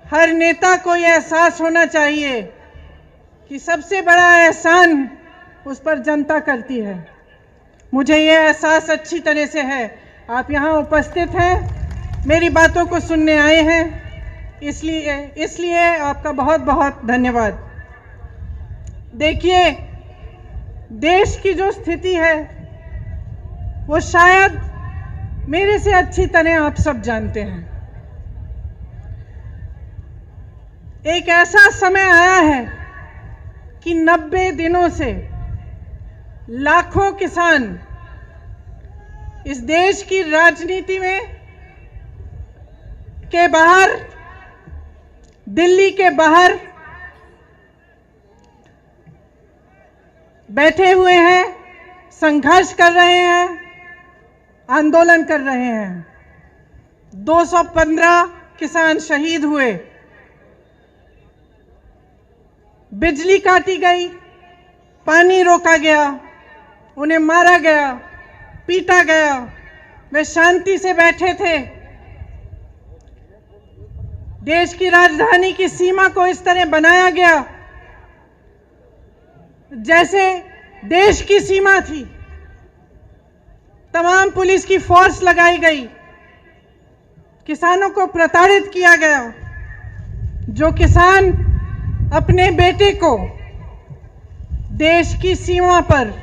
हर नेता को यह एहसास होना चाहिए कि सबसे बड़ा एहसान उस पर जनता करती है। मुझे यह एहसास अच्छी तरह से है। आप यहाँ उपस्थित हैं, मेरी बातों को सुनने आए हैं, इसलिए आपका बहुत बहुत धन्यवाद। देखिए, देश की जो स्थिति है वो शायद मेरे से अच्छी तरह आप सब जानते हैं। एक ऐसा समय आया है कि 90 दिनों से लाखों किसान इस देश की राजनीति में के बाहर, दिल्ली के बाहर बैठे हुए हैं, संघर्ष कर रहे हैं, आंदोलन कर रहे हैं। 215 किसान शहीद हुए, बिजली काटी गई, पानी रोका गया, उन्हें मारा गया, पीटा गया। वे शांति से बैठे थे। देश की राजधानी की सीमा को इस तरह बनाया गया जैसे देश की सीमा थी। तमाम पुलिस की फोर्स लगाई गई, किसानों को प्रताड़ित किया गया। जो किसान अपने बेटे को देश की सीमा पर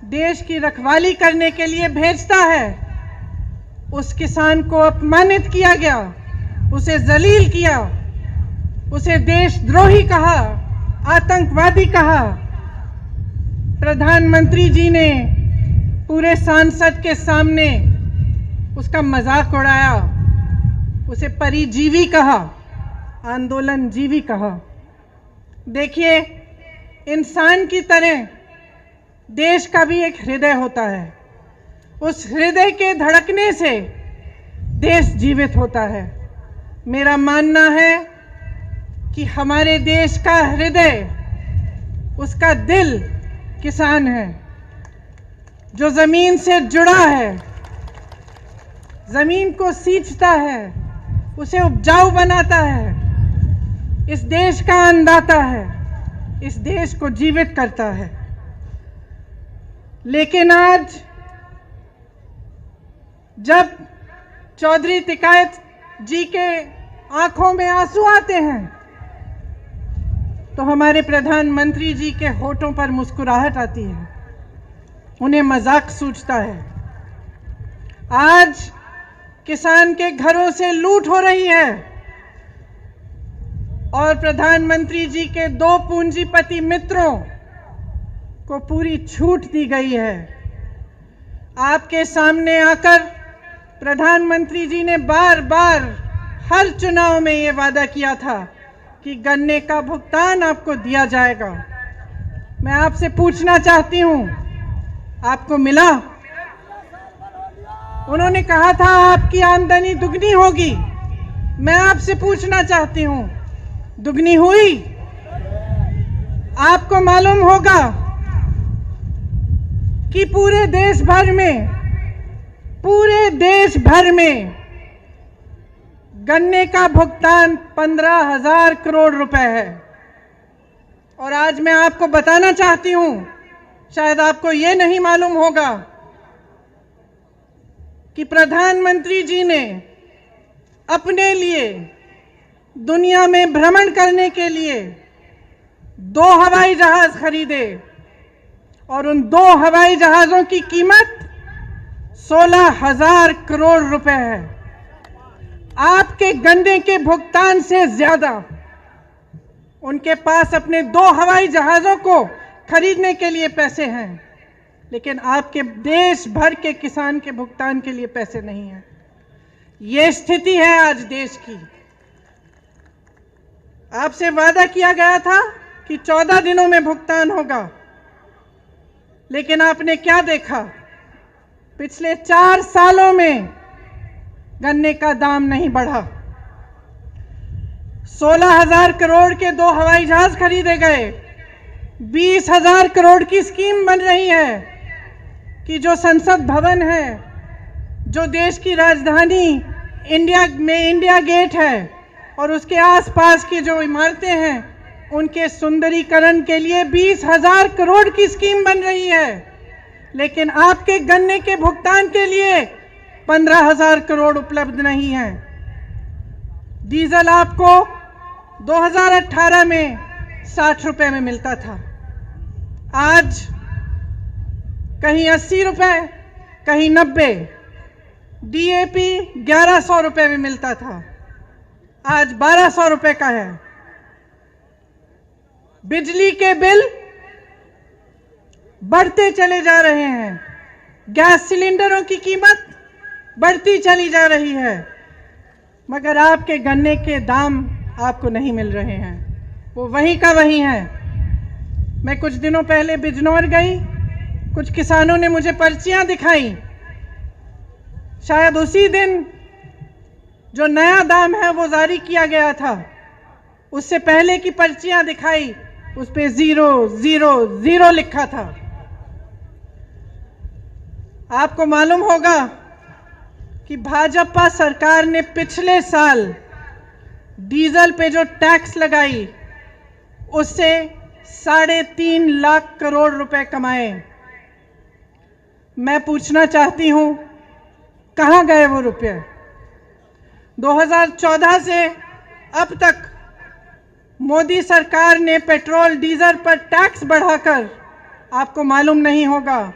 देश की रखवाली करने के लिए भेजता है, उस किसान को अपमानित किया गया, उसे जलील किया, उसे देशद्रोही कहा, आतंकवादी कहा। प्रधानमंत्री जी ने पूरे सांसद के सामने उसका मजाक उड़ाया, उसे परिजीवी कहा, आंदोलनजीवी कहा। देखिए, इंसान की तरह देश का भी एक हृदय होता है। उस हृदय के धड़कने से देश जीवित होता है। मेरा मानना है कि हमारे देश का हृदय, उसका दिल किसान है, जो जमीन से जुड़ा है, जमीन को सींचता है, उसे उपजाऊ बनाता है, इस देश का अन्नदाता है, इस देश को जीवित करता है। लेकिन आज जब चौधरी तिकायत जी के आंखों में आंसू आते हैं तो हमारे प्रधानमंत्री जी के होठों पर मुस्कुराहट आती है, उन्हें मजाक सूझता है। आज किसान के घरों से लूट हो रही है और प्रधानमंत्री जी के 2 पूंजीपति मित्रों को पूरी छूट दी गई है। आपके सामने आकर प्रधानमंत्री जी ने बार बार हर चुनाव में ये वादा किया था कि गन्ने का भुगतान आपको दिया जाएगा। मैं आपसे पूछना चाहती हूं, आपको मिला? उन्होंने कहा था आपकी आमदनी दुगनी होगी। मैं आपसे पूछना चाहती हूं, दुगनी हुई? आपको मालूम होगा कि पूरे देश भर में गन्ने का भुगतान 15,000 करोड़ रुपए है। और आज मैं आपको बताना चाहती हूं, शायद आपको ये नहीं मालूम होगा कि प्रधानमंत्री जी ने अपने लिए दुनिया में भ्रमण करने के लिए 2 हवाई जहाज खरीदे और उन 2 हवाई जहाजों की कीमत 16,000 करोड़ रुपए है। आपके गन्ने के भुगतान से ज्यादा उनके पास अपने 2 हवाई जहाजों को खरीदने के लिए पैसे हैं, लेकिन आपके देश भर के किसान के भुगतान के लिए पैसे नहीं हैं। ये स्थिति है आज देश की। आपसे वादा किया गया था कि 14 दिनों में भुगतान होगा, लेकिन आपने क्या देखा? पिछले 4 सालों में गन्ने का दाम नहीं बढ़ा। 16,000 करोड़ के 2 हवाई जहाज खरीदे गए। 20,000 करोड़ की स्कीम बन रही है कि जो संसद भवन है, जो देश की राजधानी इंडिया गेट है, और उसके आसपास की जो इमारतें हैं उनके सुंदरीकरण के लिए 20,000 करोड़ की स्कीम बन रही है, लेकिन आपके गन्ने के भुगतान के लिए 15,000 करोड़ उपलब्ध नहीं है। डीजल आपको 2018 में 60 रुपए में मिलता था, आज कहीं 80 रुपए, कहीं 90। डीएपी 1100 रुपए में मिलता था, आज 1200 रुपए का है। बिजली के बिल बढ़ते चले जा रहे हैं, गैस सिलेंडरों की कीमत बढ़ती चली जा रही है, मगर आपके गन्ने के दाम आपको नहीं मिल रहे हैं, वो वहीं का वहीं है। मैं कुछ दिनों पहले बिजनौर गई, कुछ किसानों ने मुझे पर्चियां दिखाई, शायद उसी दिन जो नया दाम है वो जारी किया गया था, उससे पहले की पर्चियां दिखाई, उस पे 000 लिखा था। आपको मालूम होगा कि भाजपा सरकार ने पिछले साल डीजल पे जो टैक्स लगाई उससे 3.5 लाख करोड़ रुपए कमाए। मैं पूछना चाहती हूं, कहां गए वो रुपए? 2014 से अब तक मोदी सरकार ने पेट्रोल डीजल पर टैक्स बढ़ाकर, आपको मालूम नहीं होगा,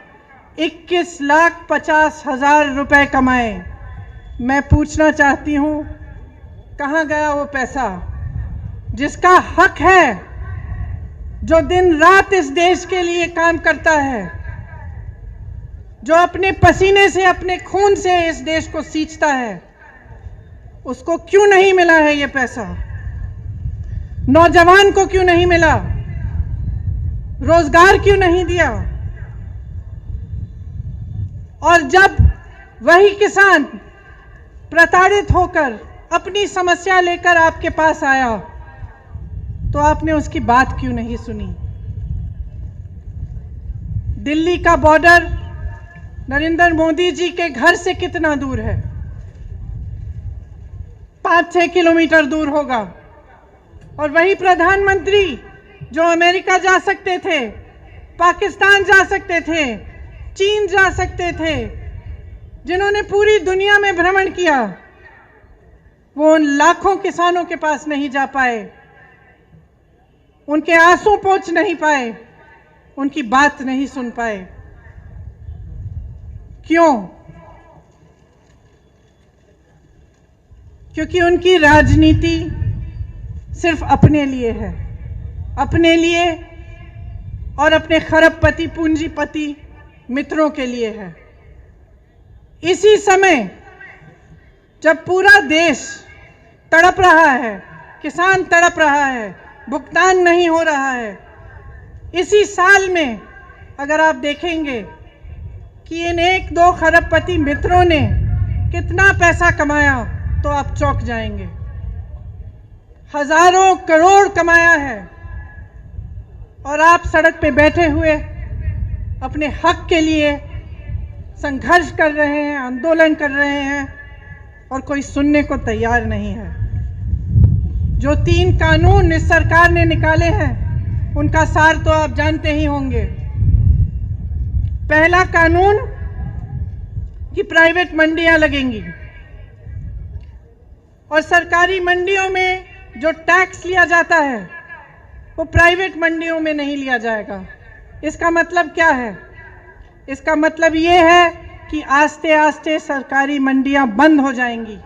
21,50,000 रुपए कमाए। मैं पूछना चाहती हूं, कहां गया वो पैसा जिसका हक है, जो दिन रात इस देश के लिए काम करता है, जो अपने पसीने से, अपने खून से इस देश को सींचता है, उसको क्यों नहीं मिला है ये पैसा? नौजवान को क्यों नहीं मिला? रोजगार क्यों नहीं दिया? और जब वही किसान प्रताड़ित होकर अपनी समस्या लेकर आपके पास आया तो आपने उसकी बात क्यों नहीं सुनी? दिल्ली का बॉर्डर नरेंद्र मोदी जी के घर से कितना दूर है? 5-6 किलोमीटर दूर होगा। और वही प्रधानमंत्री जो अमेरिका जा सकते थे, पाकिस्तान जा सकते थे, चीन जा सकते थे, जिन्होंने पूरी दुनिया में भ्रमण किया, वो उन लाखों किसानों के पास नहीं जा पाए, उनके आंसू पोंछ नहीं पाए, उनकी बात नहीं सुन पाए। क्यों? क्योंकि उनकी राजनीति सिर्फ अपने लिए है, अपने लिए और अपने खरबपति पूंजीपति मित्रों के लिए है। इसी समय जब पूरा देश तड़प रहा है, किसान तड़प रहा है, भुगतान नहीं हो रहा है, इसी साल में अगर आप देखेंगे कि इन 1-2 खरबपति मित्रों ने कितना पैसा कमाया तो आप चौंक जाएंगे। हजारों करोड़ कमाया है और आप सड़क पे बैठे हुए अपने हक के लिए संघर्ष कर रहे हैं, आंदोलन कर रहे हैं और कोई सुनने को तैयार नहीं है। जो 3 कानून इस सरकार ने निकाले हैं उनका सार तो आप जानते ही होंगे। पहला कानून कि प्राइवेट मंडियां लगेंगी और सरकारी मंडियों में जो टैक्स लिया जाता है वो प्राइवेट मंडियों में नहीं लिया जाएगा। इसका मतलब क्या है? इसका मतलब ये है कि आस्ते आस्ते सरकारी मंडियां बंद हो जाएंगी।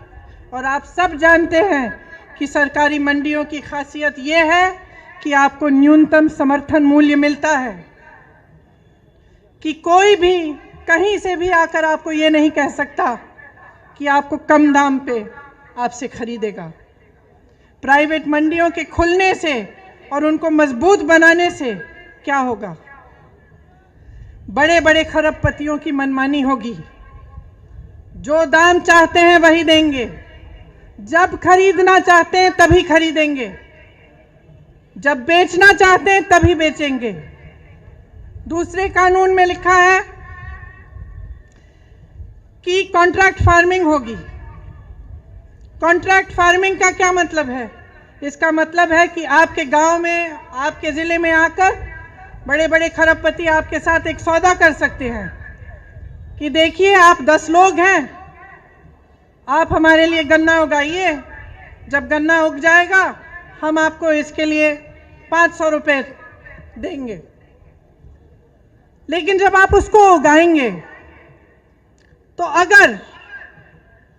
और आप सब जानते हैं कि सरकारी मंडियों की खासियत ये है कि आपको न्यूनतम समर्थन मूल्य मिलता है, कि कोई भी कहीं से भी आकर आपको ये नहीं कह सकता कि आपको कम दाम पे आपसे खरीदेगा। प्राइवेट मंडियों के खुलने से और उनको मजबूत बनाने से क्या होगा? बड़े बड़े खरबपतियों की मनमानी होगी, जो दाम चाहते हैं वही देंगे, जब खरीदना चाहते हैं तभी खरीदेंगे, जब बेचना चाहते हैं तभी बेचेंगे। दूसरे कानून में लिखा है कि कॉन्ट्रैक्ट फार्मिंग होगी। कॉन्ट्रैक्ट फार्मिंग का क्या मतलब है? इसका मतलब है कि आपके गांव में, आपके जिले में आकर बड़े बड़े खरबपति आपके साथ एक सौदा कर सकते हैं कि देखिए आप 10 लोग हैं, आप हमारे लिए गन्ना उगाइए, जब गन्ना उग जाएगा हम आपको इसके लिए 500 रुपए देंगे। लेकिन जब आप उसको उगाएंगे तो अगर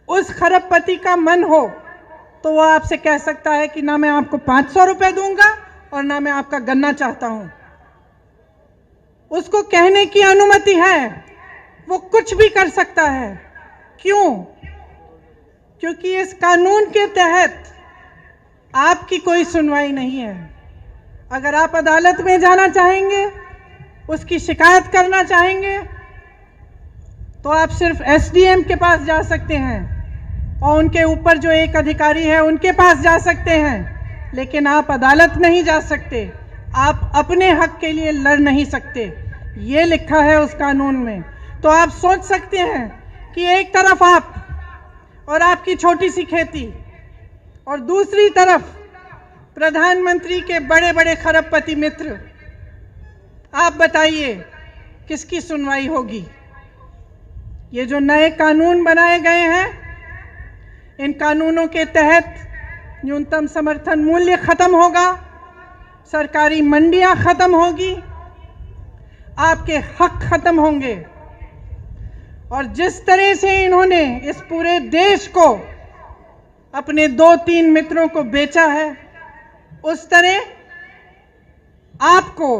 उस खरबपति का मन हो तो वो आपसे कह सकता है कि ना मैं आपको 500 रुपए दूंगा और ना मैं आपका गन्ना चाहता हूं। उसको कहने की अनुमति है, वो कुछ भी कर सकता है। क्यों? क्योंकि इस कानून के तहत आपकी कोई सुनवाई नहीं है। अगर आप अदालत में जाना चाहेंगे, उसकी शिकायत करना चाहेंगे, तो आप सिर्फ एसडीएम के पास जा सकते हैं और उनके ऊपर जो एक अधिकारी है उनके पास जा सकते हैं, लेकिन आप अदालत नहीं जा सकते, आप अपने हक के लिए लड़ नहीं सकते। ये लिखा है उस कानून में। तो आप सोच सकते हैं कि एक तरफ आप और आपकी छोटी सी खेती और दूसरी तरफ प्रधानमंत्री के बड़े बड़े खरबपति मित्र, आप बताइए किसकी सुनवाई होगी? ये जो नए कानून बनाए गए हैं, इन कानूनों के तहत न्यूनतम समर्थन मूल्य खत्म होगा, सरकारी मंडियां खत्म होगी, आपके हक खत्म होंगे। और जिस तरह से इन्होंने इस पूरे देश को अपने 2-3 मित्रों को बेचा है, उस तरह आपको,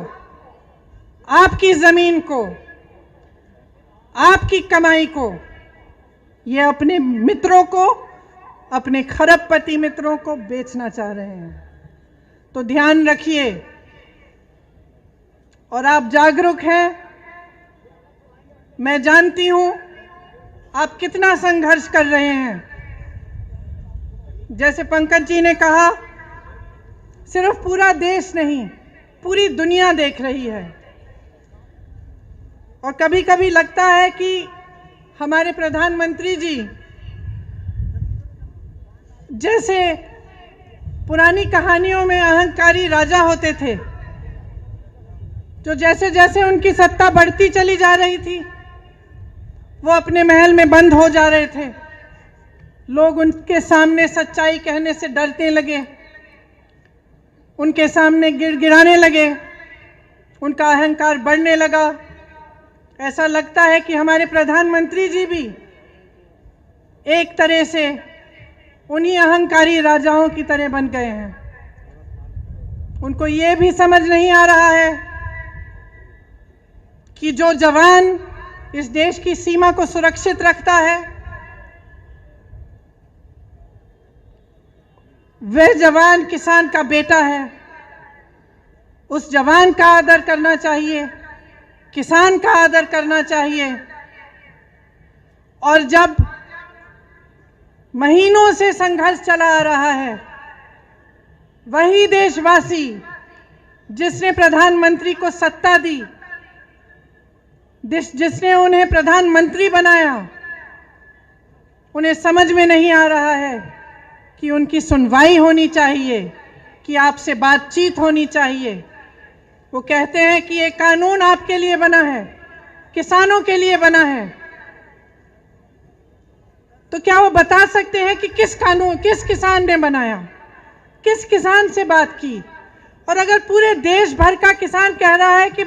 आपकी जमीन को, आपकी कमाई को, ये अपने मित्रों को, अपने खरबपति मित्रों को बेचना चाह रहे हैं। तो ध्यान रखिए और आप जागरूक हैं। मैं जानती हूं आप कितना संघर्ष कर रहे हैं। जैसे पंकज जी ने कहा, सिर्फ पूरा देश नहीं, पूरी दुनिया देख रही है। और कभी कभी लगता है कि हमारे प्रधानमंत्री जी जैसे पुरानी कहानियों में अहंकारी राजा होते थे, जो जैसे जैसे उनकी सत्ता बढ़ती चली जा रही थी, वो अपने महल में बंद हो जा रहे थे। लोग उनके सामने सच्चाई कहने से डरने लगे, उनके सामने गिड़गिड़ाने लगे, उनका अहंकार बढ़ने लगा। ऐसा लगता है कि हमारे प्रधानमंत्री जी भी एक तरह से उन्हीं अहंकारी राजाओं की तरह बन गए हैं। उनको ये भी समझ नहीं आ रहा है कि जो जवान इस देश की सीमा को सुरक्षित रखता है, वह जवान किसान का बेटा है। उस जवान का आदर करना चाहिए, किसान का आदर करना चाहिए। और जब महीनों से संघर्ष चला आ रहा है, वही देशवासी जिसने प्रधानमंत्री को सत्ता दी, जिसने उन्हें प्रधानमंत्री बनाया, उन्हें समझ में नहीं आ रहा है कि उनकी सुनवाई होनी चाहिए, कि आपसे बातचीत होनी चाहिए। वो कहते हैं कि ये कानून आपके लिए बना है, किसानों के लिए बना है। तो क्या वो बता सकते हैं कि किस किसान ने बनाया, किस किसान से बात की? और अगर पूरे देश भर का किसान कह रहा है कि